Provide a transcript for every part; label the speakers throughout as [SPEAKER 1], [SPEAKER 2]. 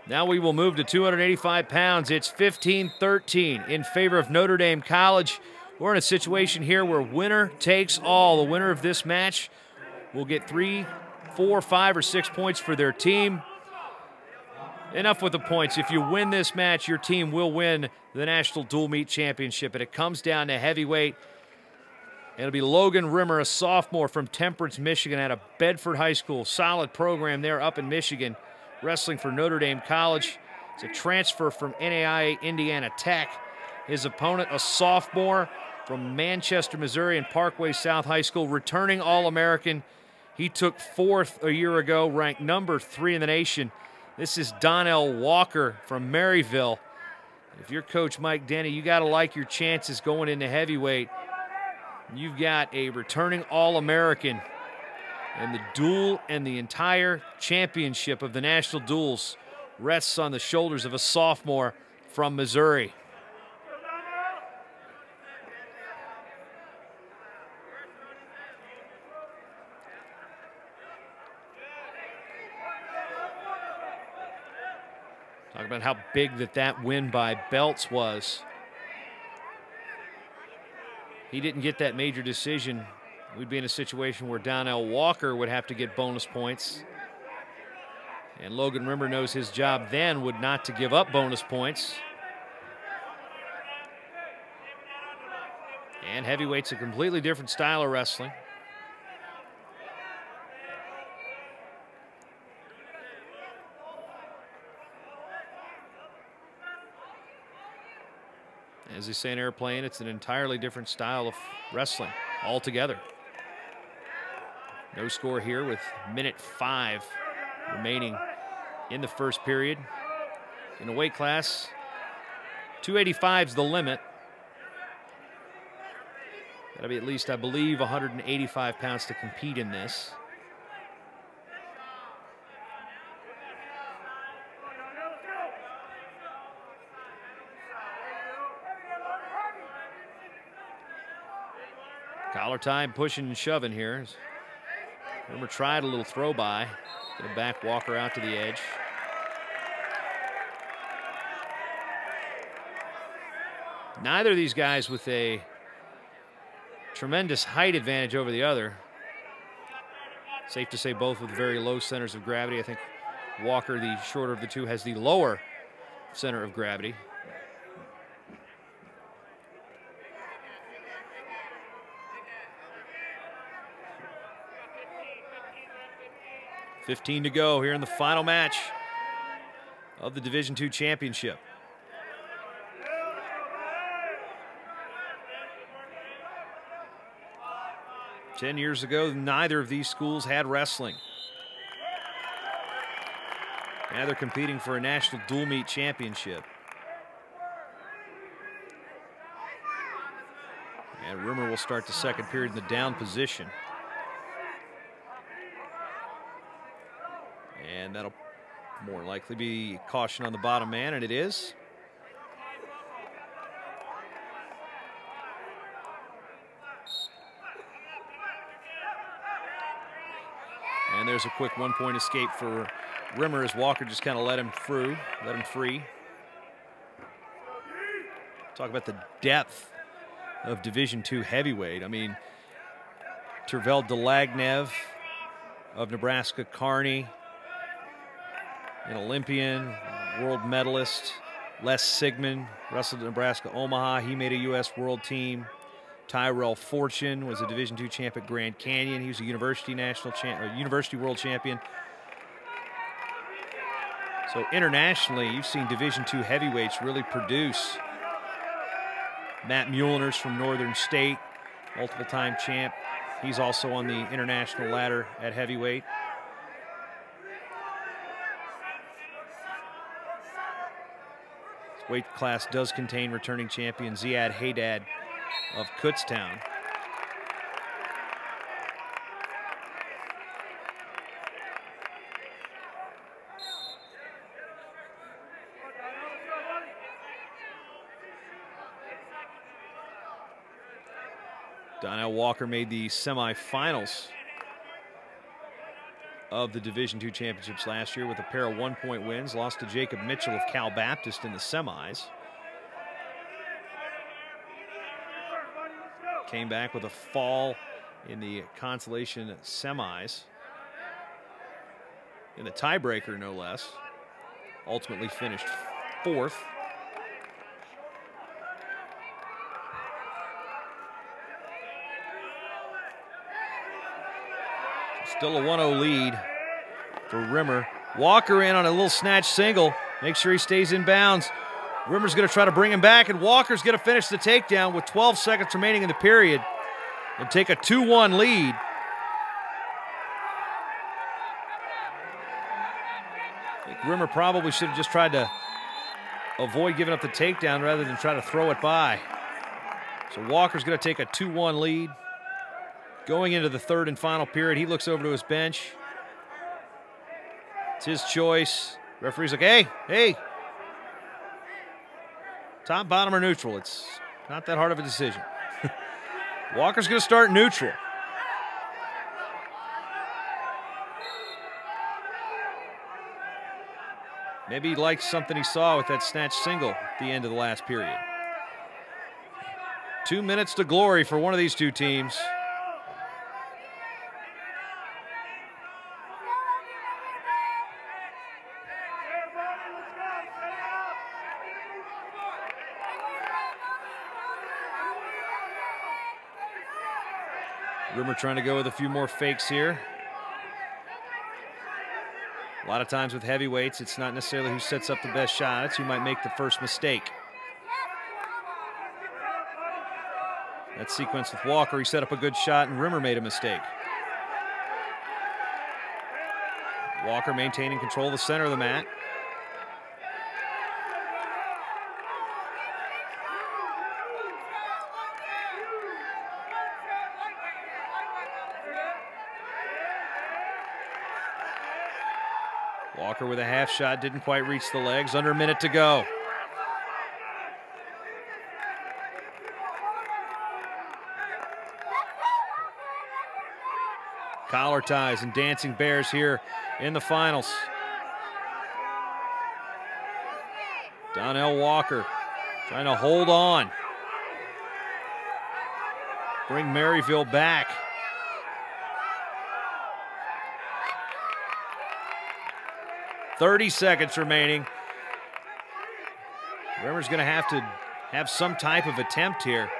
[SPEAKER 1] Now we will move to 285 pounds. It's 15-13 in favor of Notre Dame College. We're in a situation here where winner takes all. The winner of this match will get 3, 4, 5, or 6 points for their team. Enough with the points. If you win this match, your team will win the National Dual Meet Championship. And it comes down to heavyweight. It'll be Logan Rimmer, a sophomore from Temperance, Michigan, out of Bedford High School. Solid program there up in Michigan, wrestling for Notre Dame College. It's a transfer from NAIA Indiana Tech. His opponent, a sophomore from Manchester, Missouri, and Parkway South High School, returning All-American. He took 4th a year ago, ranked number 3 in the nation. This is Donnell Walker from Maryville. If you're Coach Mike Denny, you got to like your chances going into heavyweight. You've got a returning All-American, and the duel and the entire championship of the National Duels rests on the shoulders of a sophomore from Missouri. Talk about how big that win by belts was. He didn't get that major decision. We'd be in a situation where Donnell Walker would have to get bonus points. And Logan Rimmer knows his job then would not to give up bonus points. And heavyweight's a completely different style of wrestling. As they say in airplane, it's an entirely different style of wrestling altogether. No score here with minute 5 remaining in the first period. In the weight class, 285 is the limit. Gotta be at least, I believe, 185 pounds to compete in this. Collar time, pushing and shoving here. Rimmer tried a little throw by. Gonna back Walker out to the edge. Neither of these guys with a tremendous height advantage over the other. Safe to say both with very low centers of gravity. I think Walker, the shorter of the two, has the lower center of gravity. $15 to go here in the final match of the Division II championship. Ten years ago, neither of these schools had wrestling. Now they're competing for a national dual meet championship. And Rimmer will start the second period in the down position. And that'll more likely be caution on the bottom man, and it is. And there's a quick one-point escape for Rimmer as Walker just kind of let him free. Talk about the depth of Division II heavyweight. I mean, Tervel Delagnev of Nebraska Kearney, an Olympian, world medalist. Les Sigmund wrestled at Nebraska Omaha. He made a U.S. world team. Tyrell Fortune was a Division II champ at Grand Canyon. He was a university university world champion. So internationally, you've seen Division II heavyweights really produce. Matt Mueller's from Northern State, multiple-time champ. He's also on the international ladder at heavyweight. This weight class does contain returning champion Ziad Haydad of Kutztown. Donnell Walker made the semifinals of the Division II championships last year with a pair of 1-point wins. Lost to Jacob Mitchell of Cal Baptist in the semis. Came back with a fall in the consolation semis. In the tiebreaker, no less. Ultimately finished 4th. Still a 1-0 lead for Rimmer. Walker in on a little snatch single. Make sure he stays in bounds. Rimmer's going to try to bring him back, and Walker's going to finish the takedown with 12 seconds remaining in the period and take a 2-1 lead. I think Rimmer probably should have just tried to avoid giving up the takedown rather than try to throw it by. So Walker's going to take a 2-1 lead. Going into the third and final period, he looks over to his bench. It's his choice. Referee's like, hey. Top, bottom, or neutral. It's not that hard of a decision. Walker's going to start neutral. Maybe he likes something he saw with that snatch single at the end of the last period. 2 minutes to glory for one of these two teams. Rimmer trying to go with a few more fakes here. A lot of times with heavyweights, it's not necessarily who sets up the best shot, it's who might make the first mistake. That sequence with Walker, he set up a good shot and Rimmer made a mistake. Walker maintaining control of the center of the mat. Walker with a half shot, didn't quite reach the legs. Under a minute to go. Collar ties and dancing bears here in the finals. Donnell Walker trying to hold on. Bring Maryville back. .30 seconds remaining. Rimmer's going to have some type of attempt here.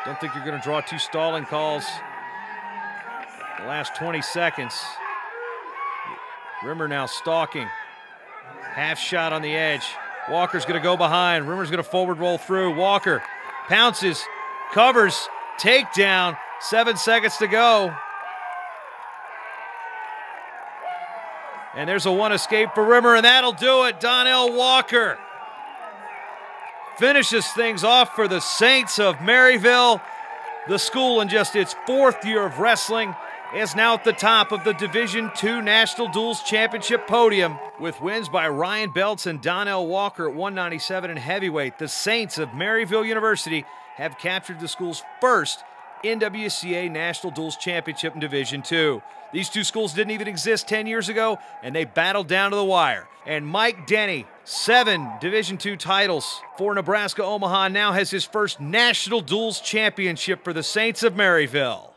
[SPEAKER 1] Don't think you're going to draw two stalling calls. The last 20 seconds. Rimmer now stalking. Half shot on the edge. Walker's going to go behind. Rimmer's going to forward roll through. Walker pounces, covers, takedown. 7 seconds to go. And there's a one escape for Rimmer, and that'll do it. Donnell Walker finishes things off for the Saints of Maryville. The school, in just its 4th year of wrestling, is now at the top of the Division II National Duals Championship podium. With wins by Ryan Belts and Donnell Walker at 197 and heavyweight, the Saints of Maryville University have captured the school's first NWCA National Duals Championship in Division II. These two schools didn't even exist 10 years ago, and they battled down to the wire. And Mike Denny, 7 Division II titles for Nebraska Omaha, now has his first National Duals Championship for the Saints of Maryville.